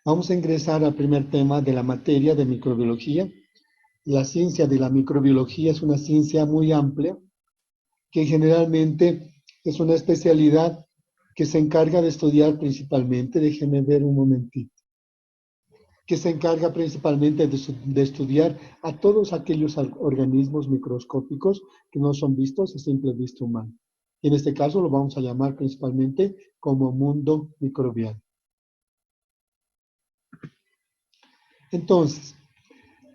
Vamos a ingresar al primer tema de la materia de microbiología. La ciencia de la microbiología es una ciencia muy amplia que generalmente es una especialidad que se encarga de estudiar principalmente, déjenme ver un momentito, que se encarga principalmente de estudiar a todos aquellos organismos microscópicos que no son vistos a simple vista humana. Y en este caso lo vamos a llamar principalmente como mundo microbiano. Entonces,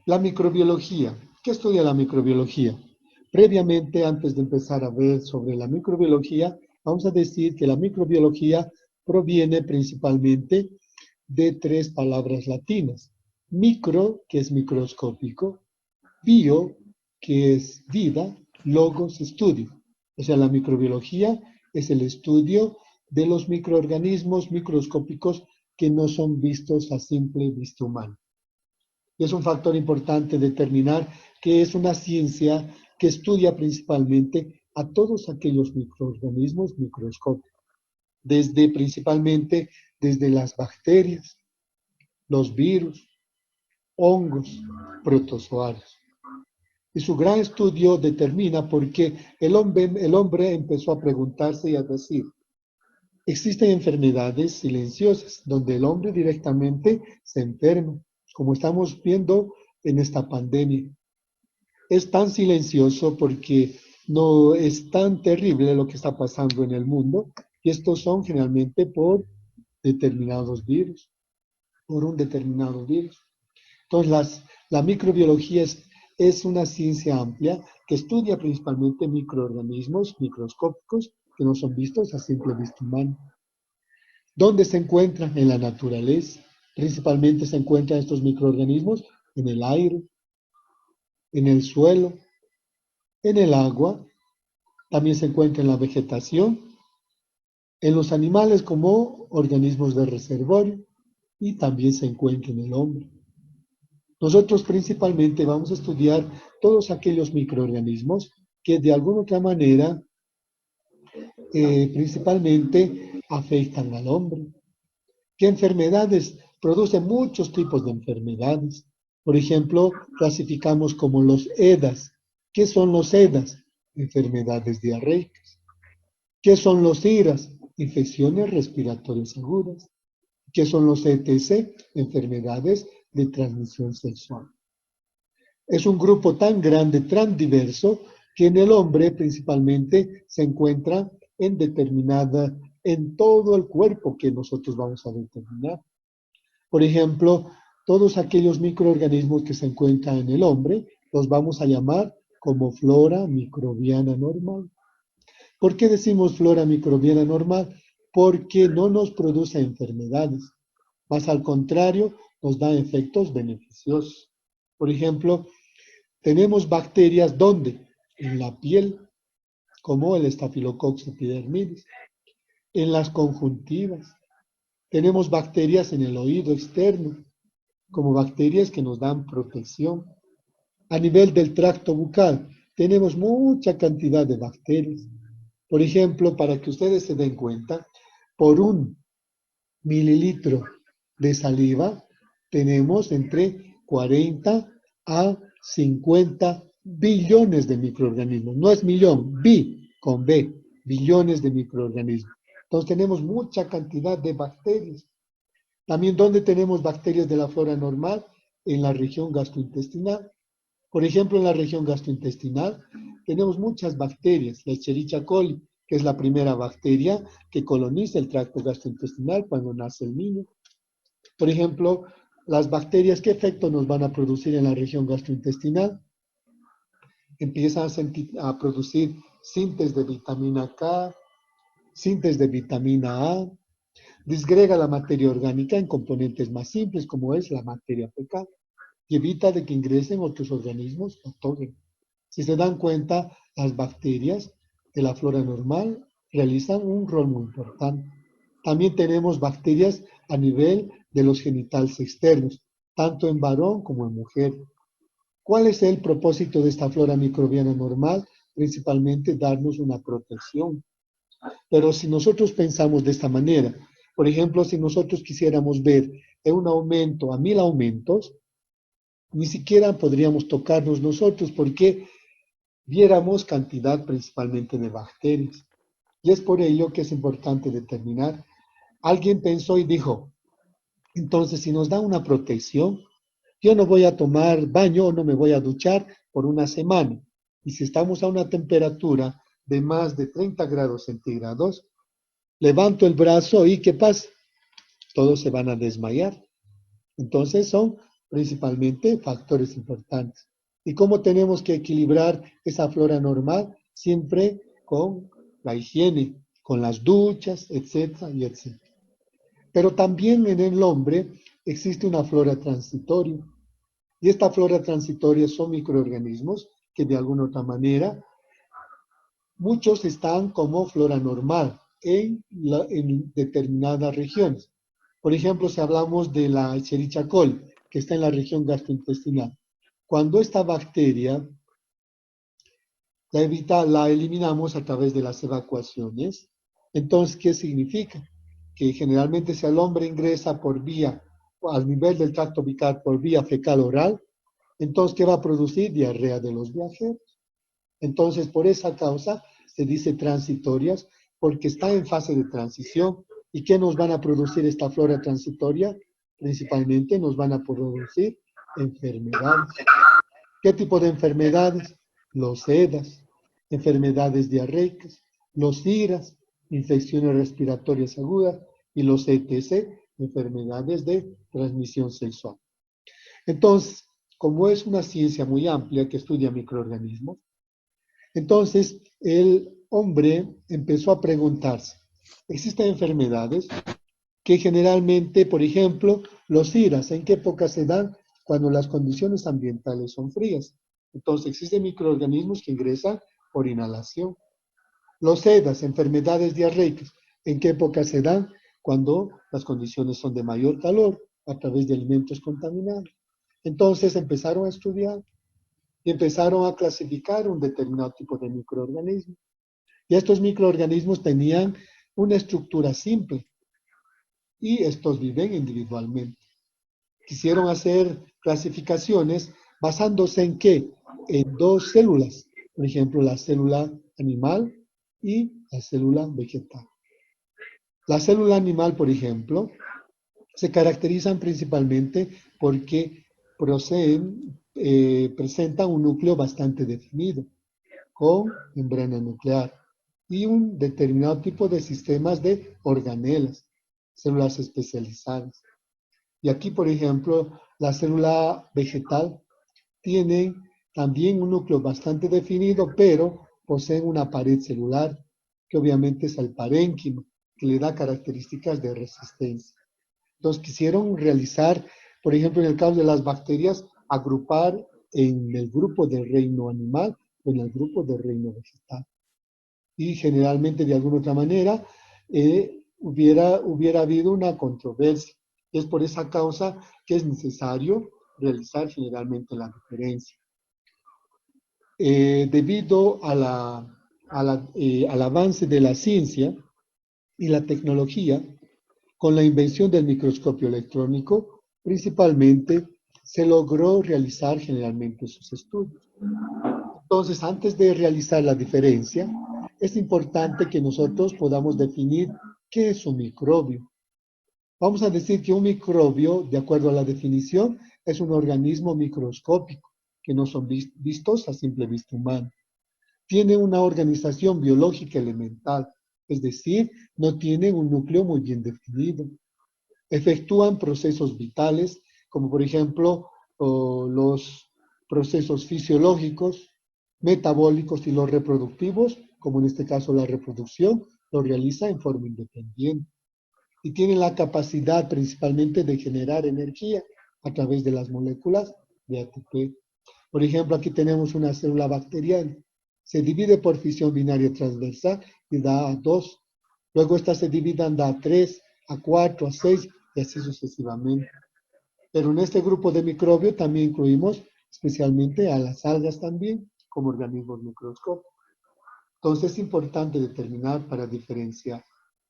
la microbiología. ¿Qué estudia la microbiología? Previamente, antes de empezar a ver sobre la microbiología, vamos a decir que la microbiología proviene principalmente de tres palabras latinas. Micro, que es microscópico, bio, que es vida, logos, estudio. O sea, la microbiología es el estudio de los microorganismos microscópicos que no son vistos a simple vista humana. Es un factor importante determinar que es una ciencia que estudia principalmente a todos aquellos microorganismos microscópicos, principalmente desde las bacterias, los virus, hongos, protozoarios. Y su gran estudio determina por qué el hombre empezó a preguntarse y a decir, existen enfermedades silenciosas donde el hombre directamente se enferma, como estamos viendo en esta pandemia. Es tan silencioso porque no es tan terrible lo que está pasando en el mundo, y estos son generalmente por determinados virus, por un determinado virus. Entonces, la microbiología es una ciencia amplia que estudia principalmente microorganismos microscópicos que no son vistos a simple vista humana. ¿Dónde se encuentran? En la naturaleza. Principalmente se encuentran estos microorganismos en el aire, en el suelo, en el agua, también se encuentra en la vegetación, en los animales como organismos de reservorio y también se encuentra en el hombre. Nosotros principalmente vamos a estudiar todos aquellos microorganismos que de alguna otra manera principalmente afectan al hombre. ¿Qué enfermedades? Producen muchos tipos de enfermedades. Por ejemplo, clasificamos como los EDAs. ¿Qué son los EDAs? Enfermedades diarreicas. ¿Qué son los IRAs? Infecciones respiratorias agudas. ¿Qué son los ETC? Enfermedades de transmisión sexual. Es un grupo tan grande, tan diverso, que en el hombre principalmente se encuentra en todo el cuerpo que nosotros vamos a determinar. Por ejemplo, todos aquellos microorganismos que se encuentran en el hombre, los vamos a llamar como flora microbiana normal. ¿Por qué decimos flora microbiana normal? Porque no nos produce enfermedades, más al contrario, nos da efectos beneficiosos. Por ejemplo, tenemos bacterias ¿dónde? En la piel, como el Staphylococcus epidermidis, en las conjuntivas. Tenemos bacterias en el oído externo, como bacterias que nos dan protección. A nivel del tracto bucal, tenemos mucha cantidad de bacterias. Por ejemplo, para que ustedes se den cuenta, por 1 mililitro de saliva tenemos entre 40 a 50 billones de microorganismos. No es millón, con B, billones de microorganismos. Entonces tenemos mucha cantidad de bacterias. También, ¿dónde tenemos bacterias de la flora normal? En la región gastrointestinal. Por ejemplo, en la región gastrointestinal tenemos muchas bacterias. La Escherichia coli, que es la primera bacteria que coloniza el tracto gastrointestinal cuando nace el niño. Por ejemplo, las bacterias, ¿qué efecto nos van a producir en la región gastrointestinal? Empiezan a producir síntesis de vitamina K, síntesis de vitamina A, disgrega la materia orgánica en componentes más simples, como es la materia fecal, y evita de que ingresen otros organismos patógenos. Si se dan cuenta, las bacterias de la flora normal realizan un rol muy importante. También tenemos bacterias a nivel de los genitales externos, tanto en varón como en mujer. ¿Cuál es el propósito de esta flora microbiana normal? Principalmente darnos una protección. Pero si nosotros pensamos de esta manera, por ejemplo, si nosotros quisiéramos ver en un aumento a 1000 aumentos, ni siquiera podríamos tocarnos nosotros porque viéramos cantidad principalmente de bacterias. Y es por ello que es importante determinar. Alguien pensó y dijo, entonces si nos da una protección, yo no voy a tomar baño o no me voy a duchar por una semana. Y si estamos a una temperatura de más de 30 grados centígrados, levanto el brazo y ¿qué pasa? Todos se van a desmayar. Entonces son principalmente factores importantes. ¿Y cómo tenemos que equilibrar esa flora normal? Siempre con la higiene, con las duchas, etcétera, y etcétera. Pero también en el hombre existe una flora transitoria. Y esta flora transitoria son microorganismos que de alguna otra manera, muchos están como flora normal en determinadas regiones. Por ejemplo, si hablamos de la Escherichia coli, que está en la región gastrointestinal, cuando esta bacteria la eliminamos a través de las evacuaciones, entonces, ¿qué significa? Que generalmente si el hombre ingresa por vía, al nivel del tracto vital por vía fecal oral, entonces, ¿qué va a producir? Diarrea de los viajeros. Entonces, por esa causa se dice transitorias, porque está en fase de transición. ¿Y qué nos van a producir esta flora transitoria? Principalmente nos van a producir enfermedades. ¿Qué tipo de enfermedades? Los EDAS, enfermedades diarreicas, los IRAS, infecciones respiratorias agudas, y los ETC, enfermedades de transmisión sexual. Entonces, como es una ciencia muy amplia que estudia microorganismos, entonces el hombre empezó a preguntarse, ¿existen enfermedades que generalmente, por ejemplo, los IRAS, ¿en qué época se dan? Cuando las condiciones ambientales son frías. Entonces existen microorganismos que ingresan por inhalación. Los EDAS, enfermedades diarreicas, ¿en qué época se dan? Cuando las condiciones son de mayor calor, a través de alimentos contaminados. Entonces empezaron a estudiar y empezaron a clasificar un determinado tipo de microorganismos. Y estos microorganismos tenían una estructura simple y estos viven individualmente. Quisieron hacer clasificaciones basándose en qué? En dos células. Por ejemplo, la célula animal y la célula vegetal. La célula animal, por ejemplo, se caracterizan principalmente porque presentan un núcleo bastante definido, con membrana nuclear y un determinado tipo de sistemas de organelas, células especializadas. Y aquí, por ejemplo, la célula vegetal tiene también un núcleo bastante definido, pero poseen una pared celular, que obviamente es el parénquima, que le da características de resistencia. Entonces quisieron realizar, por ejemplo, en el caso de las bacterias, agrupar en el grupo del reino animal o en el grupo del reino vegetal. Y generalmente, de alguna otra manera, hubiera habido una controversia. Es por esa causa que es necesario realizar generalmente la diferencia. Debido al avance de la ciencia y la tecnología, con la invención del microscopio electrónico, principalmente se logró realizar generalmente sus estudios. Entonces, antes de realizar la diferencia, es importante que nosotros podamos definir qué es un microbio. Vamos a decir que un microbio, de acuerdo a la definición, es un organismo microscópico, que no son vistos a simple vista humana. Tiene una organización biológica elemental, es decir, no tienen un núcleo muy bien definido. Efectúan procesos vitales, como por ejemplo los procesos fisiológicos, metabólicos y los reproductivos, como en este caso la reproducción, lo realiza en forma independiente. Y tienen la capacidad principalmente de generar energía a través de las moléculas de ATP. Por ejemplo, aquí tenemos una célula bacteriana. Se divide por fisión binaria transversal y da a 2. Luego esta se divide da a 3, a 4, a 6 y así sucesivamente. Pero en este grupo de microbios también incluimos especialmente a las algas también como organismos microscópicos. Entonces es importante determinar para diferenciar.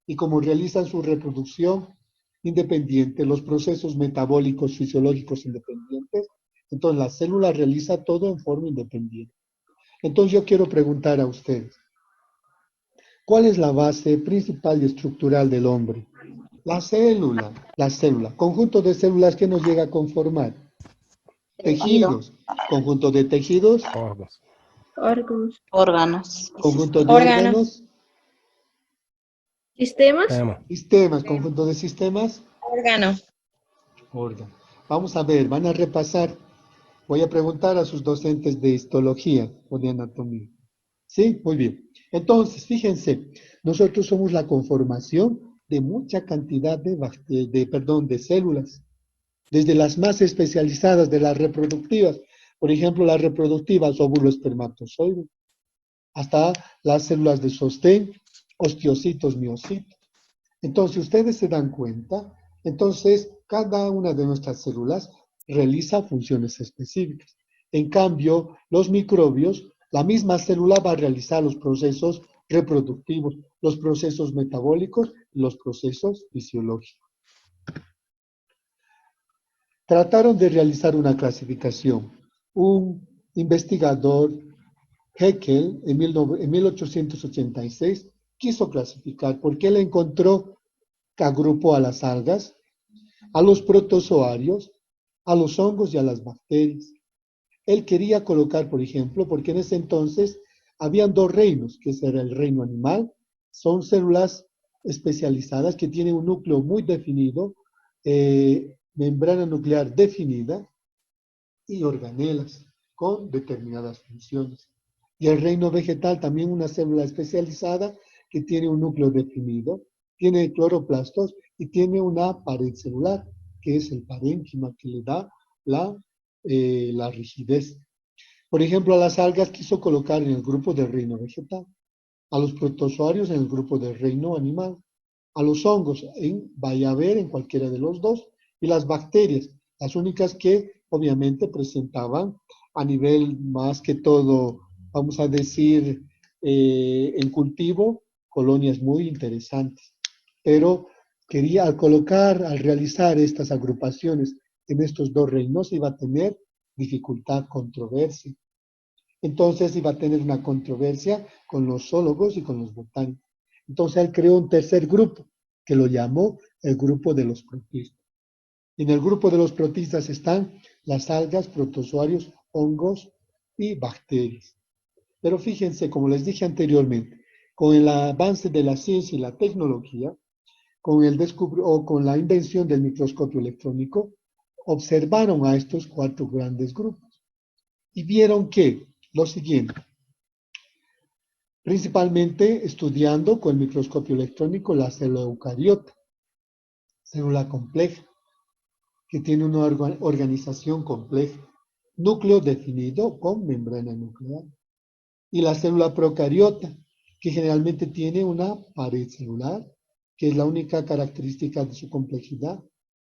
Y cómo realizan su reproducción, independiente, los procesos metabólicos fisiológicos independientes. Entonces la célula realiza todo en forma independiente. Entonces yo quiero preguntar a ustedes, ¿cuál es la base principal y estructural del hombre? La célula, conjunto de células que nos llega a conformar. Tejido. Tejidos, conjunto de tejidos, Órganos. Órganos. conjunto de Órganos. órganos, Sistemas. Tema. sistemas, conjunto de sistemas, Órgano. órganos. Vamos a ver, van a repasar. Voy a preguntar a sus docentes de histología o de anatomía. ¿Sí? Muy bien. Entonces, fíjense, nosotros somos la conformación de mucha cantidad de células, desde las más especializadas de las reproductivas, por ejemplo, las reproductivas óvulo espermatozoide, hasta las células de sostén, osteocitos, miocitos. Entonces, ustedes se dan cuenta, entonces cada una de nuestras células realiza funciones específicas. En cambio, los microbios, la misma célula va a realizar los procesos reproductivos, los procesos metabólicos y los procesos fisiológicos. Trataron de realizar una clasificación. Un investigador, Haeckel, en 1886, quiso clasificar porque él encontró que agrupó a las algas, a los protozoarios, a los hongos y a las bacterias. Él quería colocar, por ejemplo, porque en ese entonces habían dos reinos, que era el reino animal, son células especializadas que tienen un núcleo muy definido, membrana nuclear definida y organelas con determinadas funciones. Y el reino vegetal también una célula especializada que tiene un núcleo definido, tiene cloroplastos y tiene una pared celular, que es el parénquima que le da la rigidez. Por ejemplo, a las algas quiso colocar en el grupo del reino vegetal, a los protozoarios en el grupo del reino animal, a los hongos vaya a ver en cualquiera de los dos, y las bacterias, las únicas que obviamente presentaban a nivel más que todo, vamos a decir, en cultivo, colonias muy interesantes. Pero quería, al realizar estas agrupaciones en estos dos reinos, iba a tener dificultad, controversia. Entonces iba a tener una controversia con los zoólogos y con los botánicos. Entonces él creó un tercer grupo, que lo llamó el grupo de los protistas. En el grupo de los protistas están las algas, protozoarios, hongos y bacterias. Pero fíjense, como les dije anteriormente, con el avance de la ciencia y la tecnología, con la invención del microscopio electrónico, observaron a estos cuatro grandes grupos y vieron que lo siguiente, principalmente estudiando con el microscopio electrónico la célula eucariota, célula compleja, que tiene una organización compleja, núcleo definido con membrana nuclear, y la célula procariota, que generalmente tiene una pared celular, que es la única característica de su complejidad,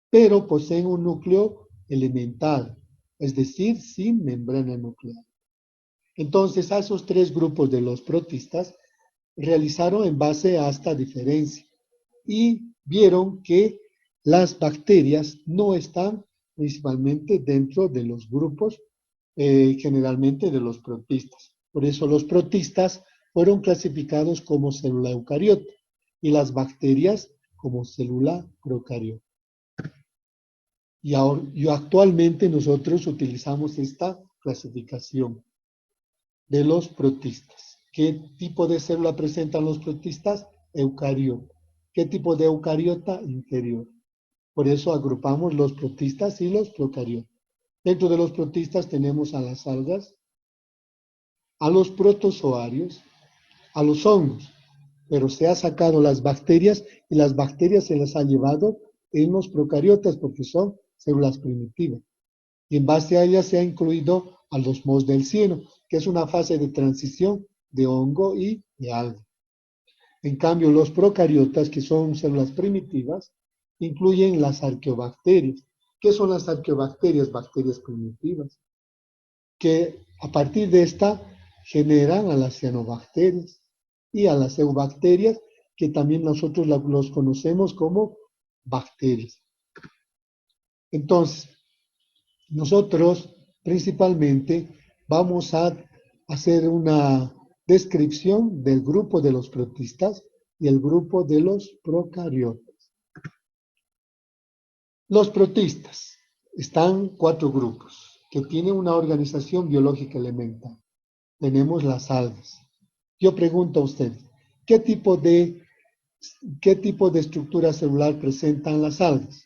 pero poseen un núcleo elemental, es decir, sin membrana nuclear. Entonces, a esos tres grupos de los protistas realizaron en base a esta diferencia y vieron que las bacterias no están principalmente dentro de los grupos generalmente de los protistas. Por eso los protistas fueron clasificados como célula eucariota y las bacterias como célula procariota. Y actualmente nosotros utilizamos esta clasificación de los protistas. ¿Qué tipo de célula presentan los protistas? Eucariota. ¿Qué tipo de eucariota? Inferior. Por eso agrupamos los protistas y los procariotas. Dentro de los protistas tenemos a las algas, a los protozoarios, a los hongos, pero se ha sacado las bacterias y las bacterias se las ha llevado en los procariotas porque son células primitivas. Y en base a ellas se ha incluido a los mohos del cieno, que es una fase de transición de hongo y de alga. En cambio, los procariotas, que son células primitivas, incluyen las arqueobacterias. ¿Qué son las arqueobacterias? Bacterias primitivas, que a partir de esta generan a las cianobacterias y a las eubacterias, que también nosotros los conocemos como bacterias. Entonces, nosotros principalmente vamos a hacer una descripción del grupo de los protistas y el grupo de los procariotas. Los protistas están 4 grupos que tienen una organización biológica elemental. Tenemos las algas. Yo pregunto a ustedes, ¿qué tipo de estructura celular presentan las algas?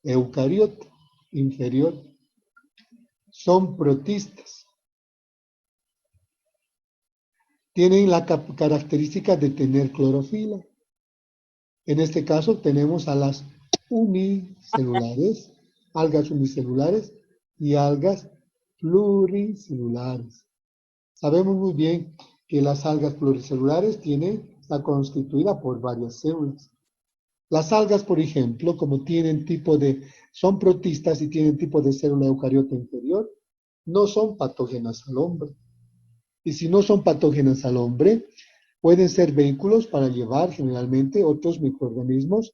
Eucariota, inferior. Son protistas. Tienen la característica de tener clorofila. En este caso tenemos a las unicelulares, algas unicelulares y algas pluricelulares. Sabemos muy bien que las algas pluricelulares está constituida por varias células. Las algas, por ejemplo, como son protistas y tienen tipo de célula eucariota inferior, no son patógenas al hombre. Y si no son patógenas al hombre, pueden ser vehículos para llevar generalmente otros microorganismos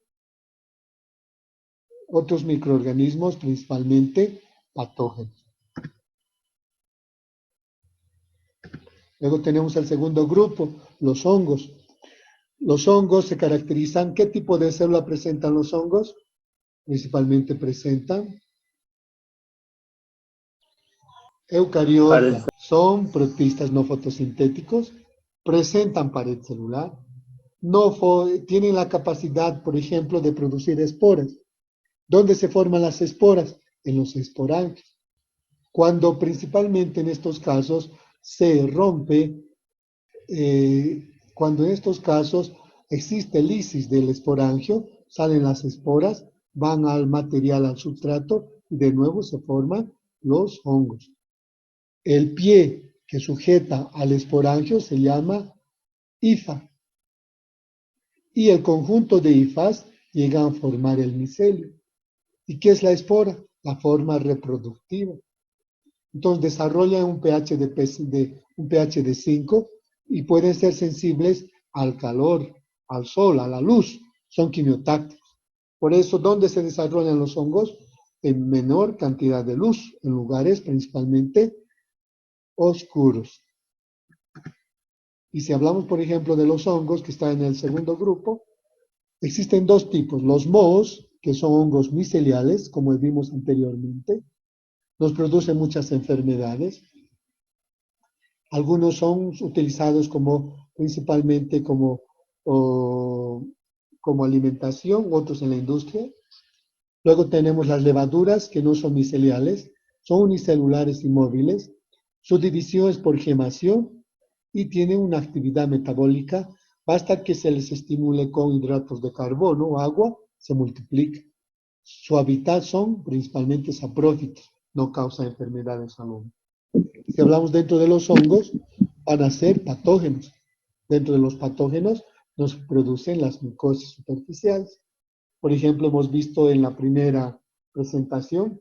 principalmente patógenos. Luego tenemos el segundo grupo, los hongos. Los hongos se caracterizan, ¿qué tipo de célula presentan los hongos? Principalmente presentan eucariota, son protistas no fotosintéticos, presentan pared celular, tienen la capacidad, por ejemplo, de producir esporas. ¿Dónde se forman las esporas? En los esporangios. Cuando principalmente en estos casos se rompe, cuando en estos casos existe lisis del esporangio, salen las esporas, van al material, al sustrato, y de nuevo se forman los hongos. El pie que sujeta al esporangio se llama hifa. Y el conjunto de hifas llegan a formar el micelio. ¿Y qué es la espora? La forma reproductiva. Entonces desarrollan un pH de 5 y pueden ser sensibles al calor, al sol, a la luz. Son quimiotácticos. Por eso, ¿dónde se desarrollan los hongos? En menor cantidad de luz, en lugares principalmente oscuros. Y si hablamos, por ejemplo, de los hongos, que están en el segundo grupo, existen 2 tipos. Los mohos, que son hongos miceliales, como vimos anteriormente, nos producen muchas enfermedades. Algunos son utilizados principalmente como alimentación, otros en la industria. Luego tenemos las levaduras, que no son miceliales, son unicelulares y móviles. Su división es por gemación y tienen una actividad metabólica. Basta que se les estimule con hidratos de carbono o agua, se multiplica. Su hábitat son principalmente saprófitos, no causan enfermedades al hombre. Si hablamos dentro de los hongos, van a ser patógenos. Dentro de los patógenos nos producen las micosis superficiales. Por ejemplo, hemos visto en la primera presentación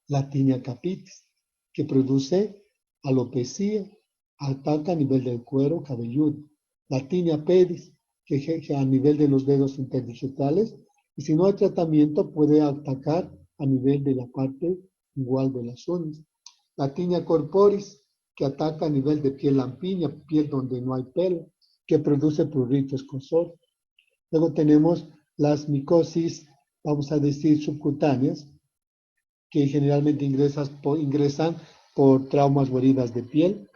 la Tinea capitis, que produce alopecia, ataca a nivel del cuero cabelludo. La Tinea pedis, que a nivel de los dedos interdigitales, y si no hay tratamiento puede atacar a nivel de la parte igual de las uñas. La Tinea corporis, que ataca a nivel de piel lampiña, piel donde no hay pelo, que produce prurito escosor. Luego tenemos las micosis, vamos a decir, subcutáneas, que generalmente ingresan por traumas o heridas de piel.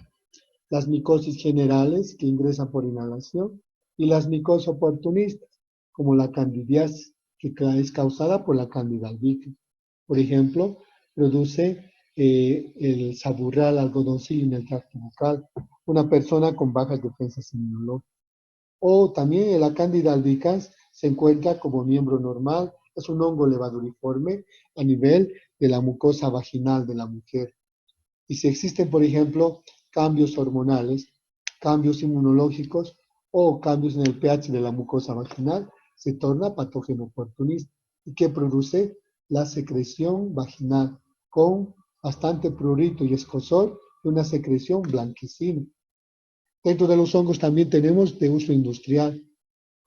Las micosis generales, que ingresan por inhalación. Y las micosis oportunistas, como la candidiasis, que es causada por la Candida albicans. Por ejemplo, produce el saburral algodoncillo en el tracto bucal, una persona con bajas defensas inmunológicas. O también la Candida albicans se encuentra como miembro normal, es un hongo levaduriforme a nivel de la mucosa vaginal de la mujer. Y si existen, por ejemplo, cambios hormonales, cambios inmunológicos o cambios en el pH de la mucosa vaginal, se torna patógeno oportunista y que produce la secreción vaginal con bastante prurito y escosor y una secreción blanquecina. Dentro de los hongos también tenemos de uso industrial,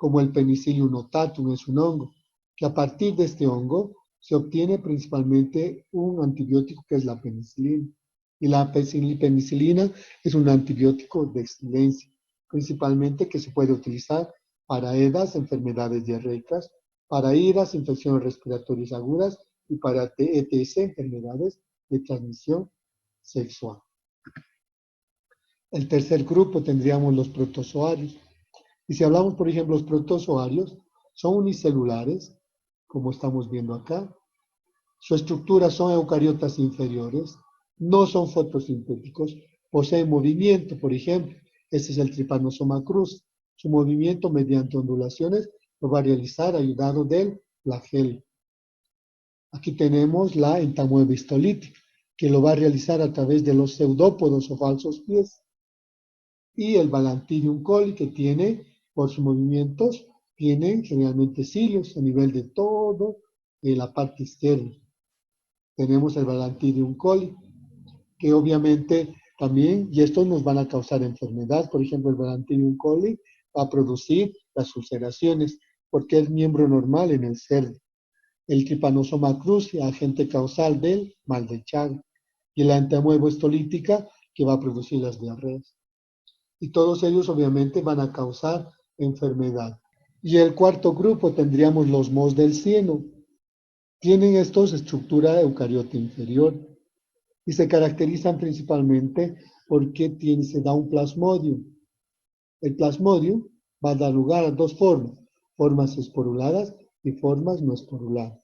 como el Penicillium notatum, es un hongo, que a partir de este hongo se obtiene principalmente un antibiótico que es la penicilina. Y la penicilina es un antibiótico de excelencia, principalmente que se puede utilizar para EDAs, enfermedades diarreicas, para IRAS, infecciones respiratorias agudas, y para ETS, enfermedades de transmisión sexual. El tercer grupo tendríamos los protozoarios. Y si hablamos, por ejemplo, los protozoarios son unicelulares, como estamos viendo acá. Su estructura son eucariotas inferiores, no son fotosintéticos, poseen movimiento, por ejemplo. Este es el Trypanosoma cruzi. Su movimiento mediante ondulaciones lo va a realizar ayudado del flagelo. Aquí tenemos la entamoeba histolítica, que lo va a realizar a través de los pseudópodos o falsos pies. Y el Balantidium coli, que tiene, por sus movimientos, tiene generalmente cilios a nivel de todo la parte externa. Tenemos el Balantidium coli, que obviamente también, y estos nos van a causar enfermedad. Por ejemplo, el Balantidium coli va a producir las ulceraciones, porque es miembro normal en el cerdo. El Trypanosoma cruzi, agente causal del mal de Chagas, y la entamoeba histolítica, que va a producir las diarreas. Y todos ellos obviamente van a causar enfermedad. Y el cuarto grupo tendríamos los mohos del cieno. Tienen estos estructura eucariota inferior y se caracterizan principalmente porque se da un plasmodium. El plasmodium va a dar lugar a dos formas esporuladas y formas no esporuladas,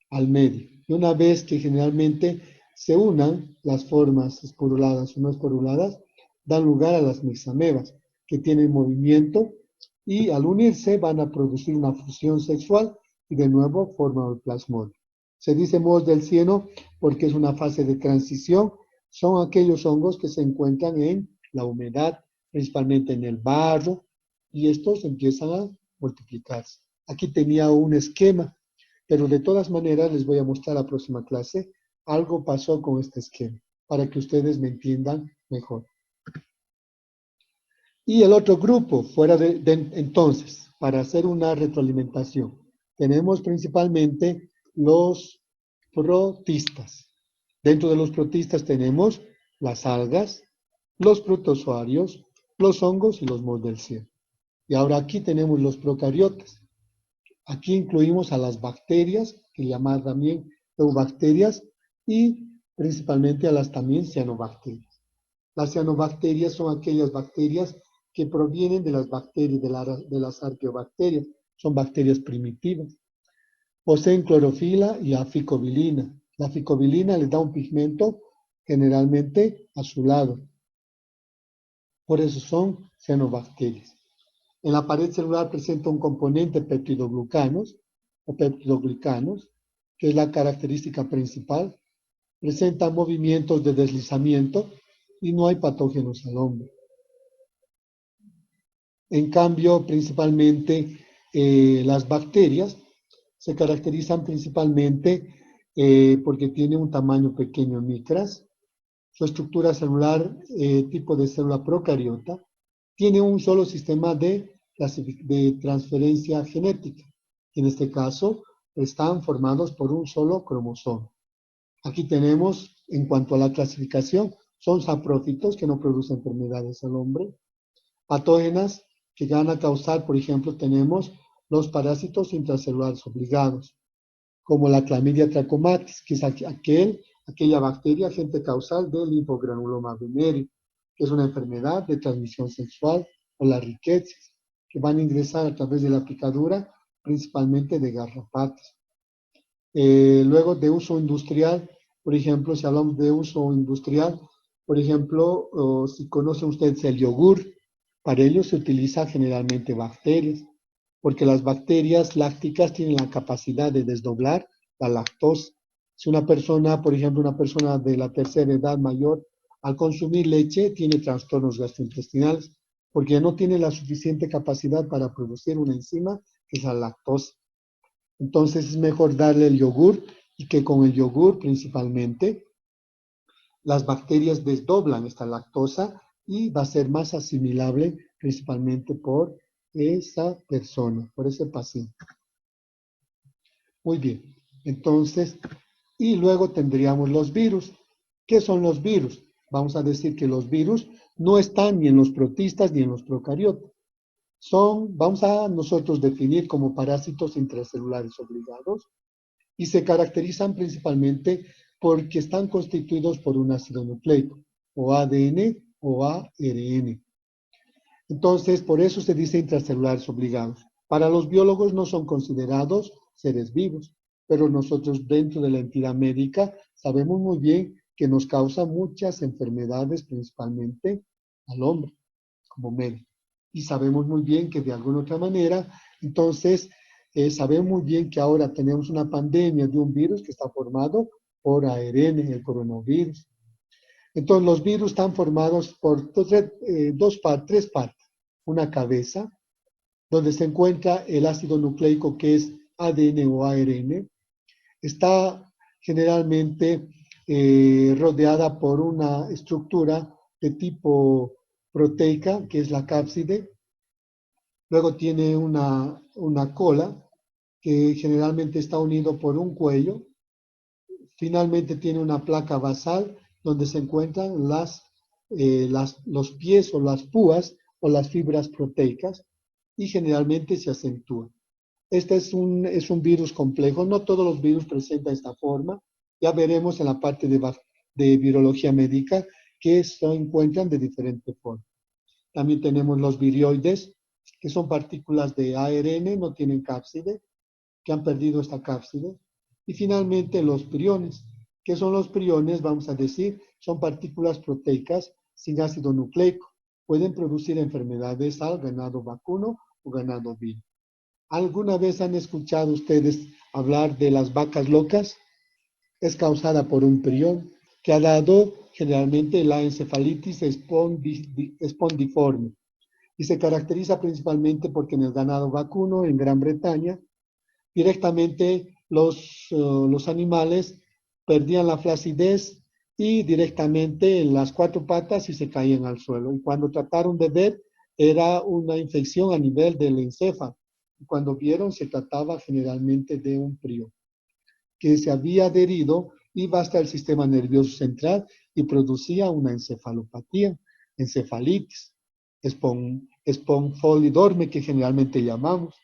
al medio. Y una vez que generalmente se unan las formas esporuladas o no esporuladas, dan lugar a las mixamebas, que tienen movimiento y al unirse van a producir una fusión sexual y de nuevo forman el plasmodium. Se dice mohos del cieno porque es una fase de transición. Son aquellos hongos que se encuentran en la humedad, principalmente en el barro, y estos empiezan a multiplicarse. Aquí tenía un esquema, pero de todas maneras les voy a mostrar la próxima clase. Algo pasó con este esquema, para que ustedes me entiendan mejor. Y el otro grupo, entonces, para hacer una retroalimentación, tenemos principalmente los protistas. Dentro de los protistas tenemos las algas, los protozoarios, los hongos y los mohos del cieno. Y ahora aquí tenemos los procariotas. Aquí incluimos a las bacterias, que llaman también eubacterias, y principalmente a las también cianobacterias. Las cianobacterias son aquellas bacterias que provienen de las bacterias, de las arqueobacterias. Son bacterias primitivas. Poseen clorofila y aficobilina. La aficobilina les da un pigmento generalmente azulado. Por eso son cianobacterias. En la pared celular presenta un componente peptidoglucanos o peptidoglicanos, que es la característica principal. Presenta movimientos de deslizamiento y no hay patógenos al hombre. En cambio, principalmente las bacterias se caracterizan principalmente porque tienen un tamaño pequeño, micras. Su estructura celular, tipo de célula procariota, tiene un solo sistema de transferencia genética. En este caso, están formados por un solo cromosoma. Aquí tenemos, en cuanto a la clasificación, son saprófitos que no producen enfermedades al hombre. Patógenas que van a causar, por ejemplo, tenemos los parásitos intracelulares obligados, como la clamidia trachomatis, que es aquella bacteria agente causal del linfogranuloma venéreo, que es una enfermedad de transmisión sexual, o la riquezas, que van a ingresar a través de la picadura, principalmente de garrapatas. Luego de uso industrial, por ejemplo, si hablamos de uso industrial, por ejemplo, si conocen ustedes el yogur, para ello se utiliza generalmente bacterias, porque las bacterias lácticas tienen la capacidad de desdoblar la lactosa. Si una persona, por ejemplo, una persona de la tercera edad mayor, al consumir leche, tiene trastornos gastrointestinales, porque ya no tiene la suficiente capacidad para producir una enzima que es la lactosa. Entonces es mejor darle el yogur, y que con el yogur principalmente las bacterias desdoblan esta lactosa y va a ser más asimilable principalmente por esa persona, por ese paciente. Muy bien. Entonces, y luego tendríamos los virus. ¿Qué son los virus? Vamos a decir que los virus no están ni en los protistas ni en los procariotas. Vamos a nosotros definir como parásitos intracelulares obligados y se caracterizan principalmente porque están constituidos por un ácido nucleico, o ADN o ARN. Entonces, por eso se dice intracelulares obligados. Para los biólogos no son considerados seres vivos, pero nosotros dentro de la entidad médica sabemos muy bien que nos causa muchas enfermedades, principalmente al hombre, como médico. Y sabemos muy bien que de alguna otra manera, entonces, sabemos muy bien que ahora tenemos una pandemia de un virus que está formado por ARN, el coronavirus. Entonces, los virus están formados por tres partes. Una cabeza, donde se encuentra el ácido nucleico que es ADN o ARN. Está generalmente rodeada por una estructura de tipo proteica, que es la cápside. Luego tiene una cola, que generalmente está unido por un cuello. Finalmente tiene una placa basal, donde se encuentran los pies o las púas o las fibras proteicas, y generalmente se acentúa. Este es un virus complejo, no todos los virus presentan esta forma, ya veremos en la parte de virología médica que se encuentran de diferente forma. También tenemos los virioides, que son partículas de ARN, no tienen cápside, que han perdido esta cápside. Y finalmente los priones. ¿Qué son los priones? Vamos a decir, son partículas proteicas sin ácido nucleico. Pueden producir enfermedades al ganado vacuno o ganado ovino. ¿Alguna vez han escuchado ustedes hablar de las vacas locas? Es causada por un prión que ha dado generalmente la encefalitis espondiforme y se caracteriza principalmente porque en el ganado vacuno en Gran Bretaña directamente los animales perdían la flacidez y directamente en las cuatro patas y se caían al suelo. Y cuando trataron de ver, era una infección a nivel del encéfalo. Y cuando vieron, se trataba generalmente de un prión que se había adherido, iba hasta el sistema nervioso central y producía una encefalopatía, encefalitis, esponfolidorme que generalmente llamamos,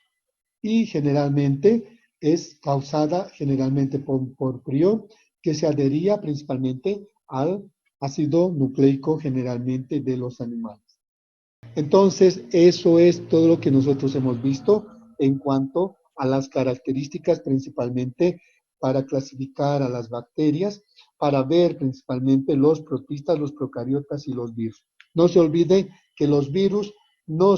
y generalmente es causada generalmente por prión que se adhería principalmente al ácido nucleico generalmente de los animales. Entonces, eso es todo lo que nosotros hemos visto en cuanto a las características principalmente para clasificar a las bacterias, para ver principalmente los protistas, los procariotas y los virus. No se olvide que los virus no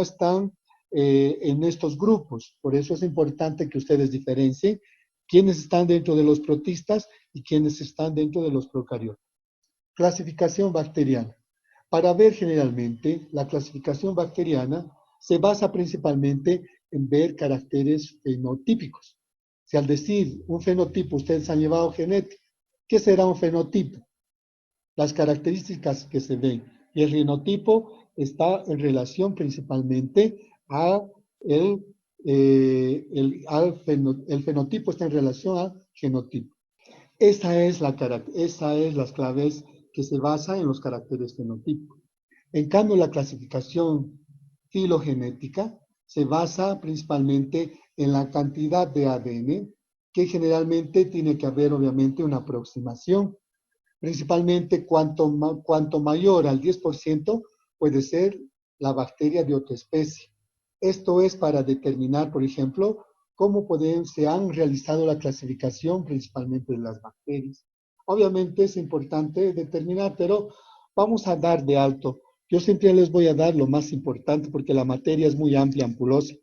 están en estos grupos, por eso es importante que ustedes diferencien quiénes están dentro de los protistas y quiénes están dentro de los procariotas. Clasificación bacteriana. Para ver generalmente, la clasificación bacteriana se basa principalmente en ver caracteres fenotípicos. Si al decir un fenotipo ustedes han llevado genética, ¿qué será un fenotipo? Las características que se ven. Y el genotipo está en relación principalmente a el fenotipo está en relación al genotipo. Esa es las claves que se basa en los caracteres fenotípicos. En cambio, la clasificación filogenética se basa principalmente en la cantidad de ADN, que generalmente tiene que haber obviamente una aproximación. Principalmente cuanto mayor al 10% puede ser la bacteria de otra especie. Esto es para determinar, por ejemplo, se han realizado la clasificación principalmente de las bacterias. Obviamente es importante determinar, pero vamos a dar de alto. Yo siempre les voy a dar lo más importante porque la materia es muy amplia, ampulosa.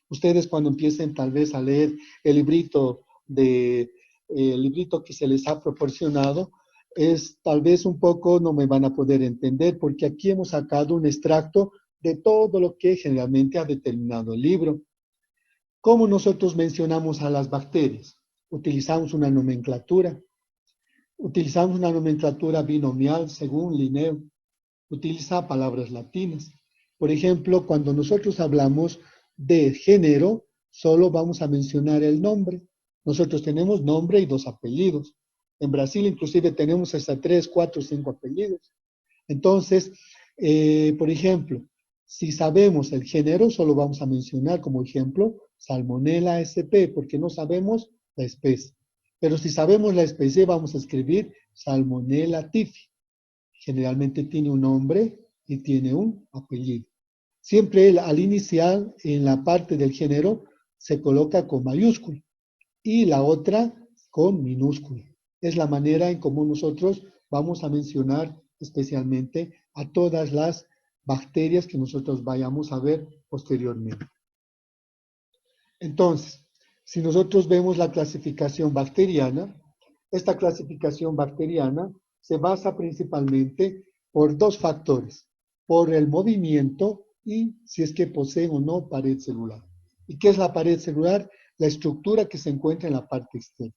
Ustedes cuando empiecen tal vez a leer el librito que se les ha proporcionado, tal vez un poco no me van a poder entender porque aquí hemos sacado un extracto de todo lo que generalmente ha determinado el libro. ¿Cómo nosotros mencionamos a las bacterias? Utilizamos una nomenclatura. Utilizamos una nomenclatura binomial según Linneo. Utiliza palabras latinas. Por ejemplo, cuando nosotros hablamos de género, solo vamos a mencionar el nombre. Nosotros tenemos nombre y 2 apellidos. En Brasil inclusive tenemos hasta 3, 4, 5 apellidos. Entonces, por ejemplo, si sabemos el género, solo vamos a mencionar como ejemplo Salmonella sp, porque no sabemos la especie. Pero si sabemos la especie, vamos a escribir Salmonella typhi. Generalmente tiene un nombre y tiene un apellido. Siempre al inicial, en la parte del género, se coloca con mayúscula y la otra con minúscula. Es la manera en cómo nosotros vamos a mencionar especialmente a todas las bacterias que nosotros vayamos a ver posteriormente. Entonces, si nosotros vemos la clasificación bacteriana, esta clasificación bacteriana se basa principalmente por 2 factores, por el movimiento y si es que poseen o no pared celular. ¿Y qué es la pared celular? La estructura que se encuentra en la parte externa.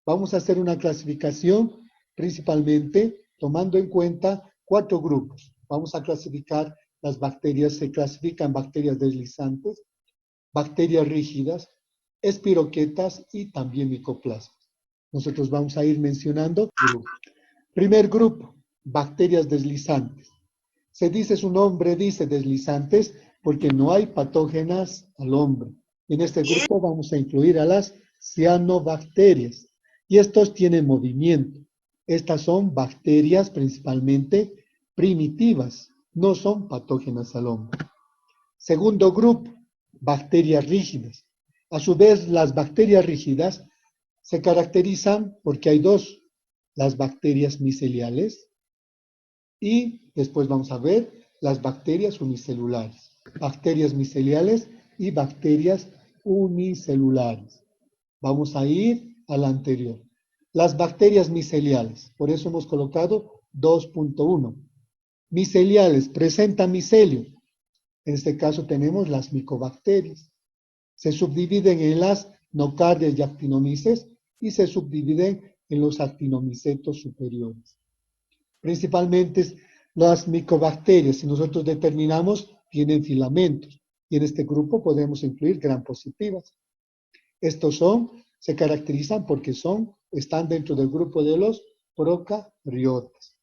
Vamos a hacer una clasificación principalmente tomando en cuenta 4 grupos. Vamos a clasificar las bacterias, se clasifican bacterias deslizantes, bacterias rígidas, espiroquetas y también micoplasmas. Nosotros vamos a ir mencionando grupos. Primer grupo, bacterias deslizantes. Se dice, su nombre dice deslizantes porque no hay patógenas al hombre. En este grupo vamos a incluir a las cianobacterias. Y estos tienen movimiento. Estas son bacterias principalmente primitivas, no son patógenas al hombre. Segundo grupo, bacterias rígidas. A su vez, las bacterias rígidas se caracterizan porque hay 2, las bacterias miceliales y después vamos a ver las bacterias unicelulares. Bacterias miceliales y bacterias unicelulares. Vamos a ir a la anterior. Las bacterias miceliales, por eso hemos colocado 2.1. Miceliales, presentan micelio. En este caso tenemos las micobacterias. Se subdividen en las nocardias y actinomices y se subdividen en los actinomicetos superiores. Principalmente las micobacterias, si nosotros determinamos, tienen filamentos. Y en este grupo podemos incluir gram positivas. Estos se caracterizan porque están dentro del grupo de los procariotas.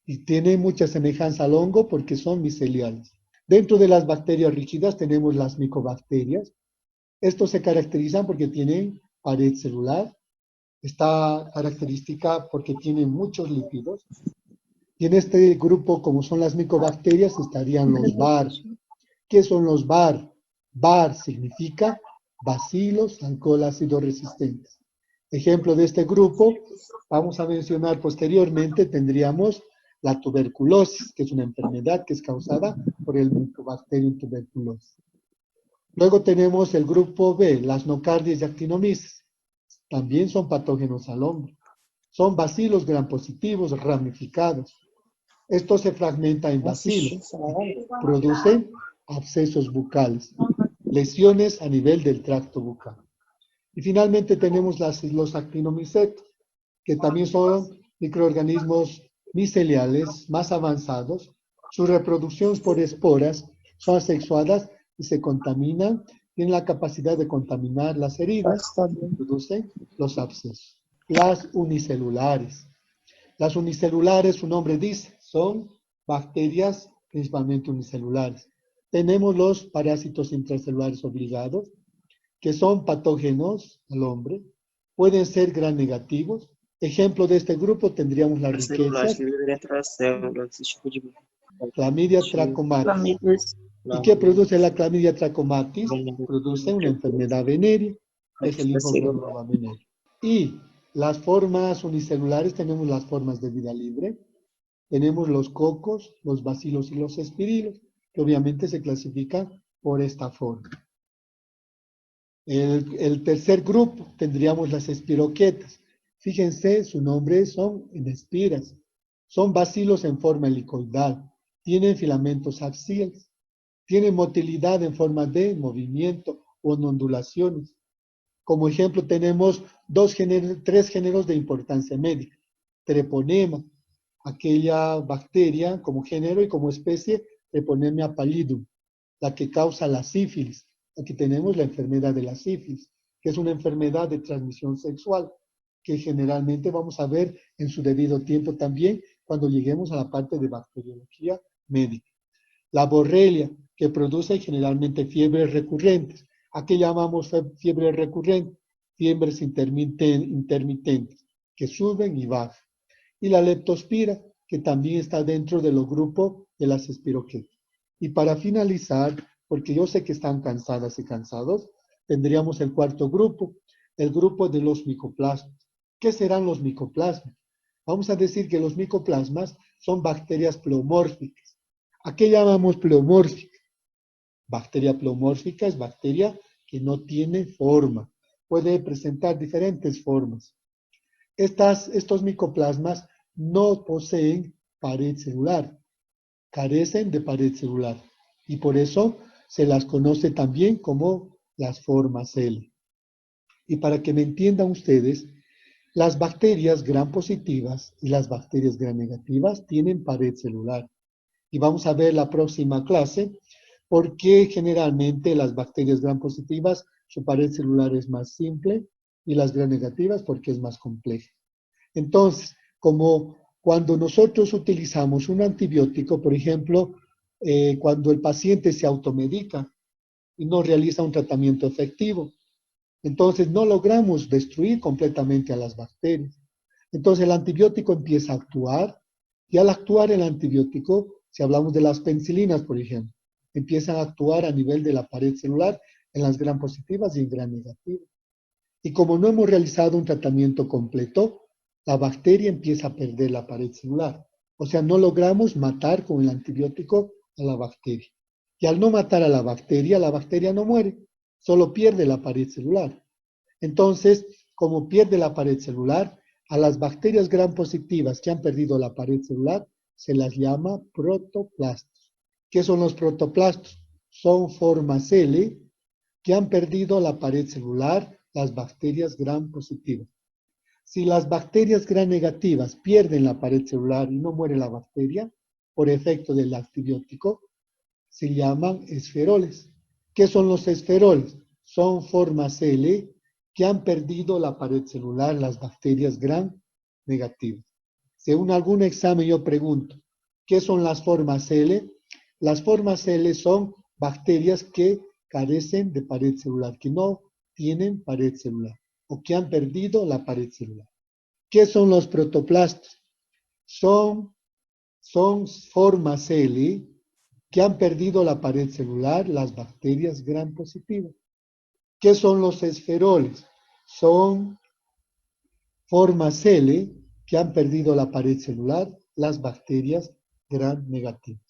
Y tienen mucha semejanza al hongo porque son miceliales. Dentro de las bacterias rígidas tenemos las micobacterias. Estos se caracterizan porque tienen pared celular. Esta característica porque tienen muchos lípidos. Y en este grupo, como son las micobacterias, estarían los VAR. ¿Qué son los VAR? VAR significa bacilos alcohol ácido resistentes. Ejemplo de este grupo, vamos a mencionar posteriormente, tendríamos la tuberculosis, que es una enfermedad que es causada por el Mycobacterium tuberculosis. Luego tenemos el grupo B, las nocardias y actinomices. También son patógenos al hombre. Son bacilos gram positivos ramificados. Esto se fragmenta en bacilos. Producen abscesos bucales, lesiones a nivel del tracto bucal. Y finalmente tenemos los actinomicetos, que también son microorganismos miceliales más avanzados. Su reproducción por esporas son asexuadas y se contaminan, tienen la capacidad de contaminar las heridas, producen los abscesos. Las unicelulares. Las unicelulares, su nombre dice, son bacterias principalmente unicelulares. Tenemos los parásitos intracelulares obligados, que son patógenos al hombre, pueden ser gram negativos. Ejemplo de este grupo tendríamos la riqueza, clamidia trachomatis. ¿Y qué produce la clamidia trachomatis? Produce una enfermedad venérea, es el linfoglobuloma venéreo. Y las formas unicelulares, tenemos las formas de vida libre, tenemos los cocos, los bacilos y los espirilos, que obviamente se clasifican por esta forma. El tercer grupo tendríamos las espiroquetas. Fíjense, su nombre son en espiras. Son bacilos en forma helicoidal. Tienen filamentos axiales. Tienen motilidad en forma de movimiento o en ondulaciones. Como ejemplo tenemos 3 géneros de importancia médica. Treponema, aquella bacteria como género y como especie Treponema pallidum, la que causa la sífilis. Aquí tenemos la enfermedad de la sífilis, que es una enfermedad de transmisión sexual, que generalmente vamos a ver en su debido tiempo también cuando lleguemos a la parte de bacteriología médica. La borrelia, que produce generalmente fiebres recurrentes. ¿A qué llamamos fiebres recurrentes? Fiebres intermitentes, que suben y bajan. Y la leptospira, que también está dentro de los grupos de las espiroquetas. Y para finalizar, porque yo sé que están cansadas y cansados, tendríamos el cuarto grupo, el grupo de los micoplasmas. ¿Qué serán los micoplasmas? Vamos a decir que los micoplasmas son bacterias pleomórficas. ¿A qué llamamos pleomórfica? Bacteria pleomórfica es bacteria que no tiene forma. Puede presentar diferentes formas. Estos micoplasmas no poseen pared celular, carecen de pared celular y por eso se las conoce también como las formas L. Y para que me entiendan ustedes, las bacterias gram positivas y las bacterias gram negativas tienen pared celular. Y vamos a ver la próxima clase por qué generalmente las bacterias gram positivas su pared celular es más simple y las gram negativas porque es más compleja. Entonces, como cuando nosotros utilizamos un antibiótico, por ejemplo, cuando el paciente se automedica y no realiza un tratamiento efectivo, entonces no logramos destruir completamente a las bacterias. Entonces el antibiótico empieza a actuar y al actuar el antibiótico, si hablamos de las penicilinas, por ejemplo, empiezan a actuar a nivel de la pared celular en las gram positivas y en gram negativas. Y como no hemos realizado un tratamiento completo, la bacteria empieza a perder la pared celular. O sea, no logramos matar con el antibiótico a la bacteria. Y al no matar a la bacteria no muere, solo pierde la pared celular. Entonces, como pierde la pared celular, a las bacterias gram positivas que han perdido la pared celular se las llama protoplastos. ¿Qué son los protoplastos? Son formas L que han perdido la pared celular, las bacterias gram positivas. Si las bacterias gram negativas pierden la pared celular y no muere la bacteria, por efecto del antibiótico, se llaman esferoles. ¿Qué son los esferoles? Son formas L que han perdido la pared celular, las bacterias gram negativas. Según algún examen yo pregunto, ¿qué son las formas L? Las formas L son bacterias que carecen de pared celular, que no tienen pared celular o que han perdido la pared celular. ¿Qué son los protoplastos? Son formas L que han perdido la pared celular, las bacterias gram positivas. ¿Qué son los esferoles? Son formas L que han perdido la pared celular, las bacterias gram negativas.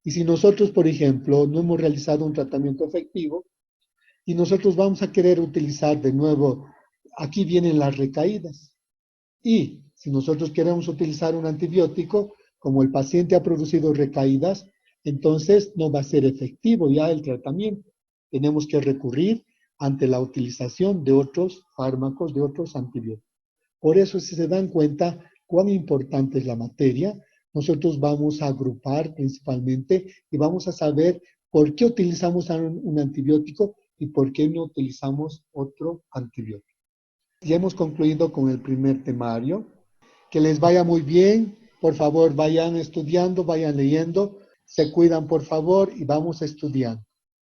Y si nosotros, por ejemplo, no hemos realizado un tratamiento efectivo y nosotros vamos a querer utilizar de nuevo, aquí vienen las recaídas. Y si nosotros queremos utilizar un antibiótico, como el paciente ha producido recaídas, entonces no va a ser efectivo ya el tratamiento. Tenemos que recurrir ante la utilización de otros fármacos, de otros antibióticos. Por eso, si se dan cuenta cuán importante es la materia, nosotros vamos a agrupar principalmente y vamos a saber por qué utilizamos un antibiótico y por qué no utilizamos otro antibiótico. Ya hemos concluido con el primer temario. Que les vaya muy bien. Por favor, vayan estudiando, vayan leyendo. Se cuidan, por favor, y vamos estudiando.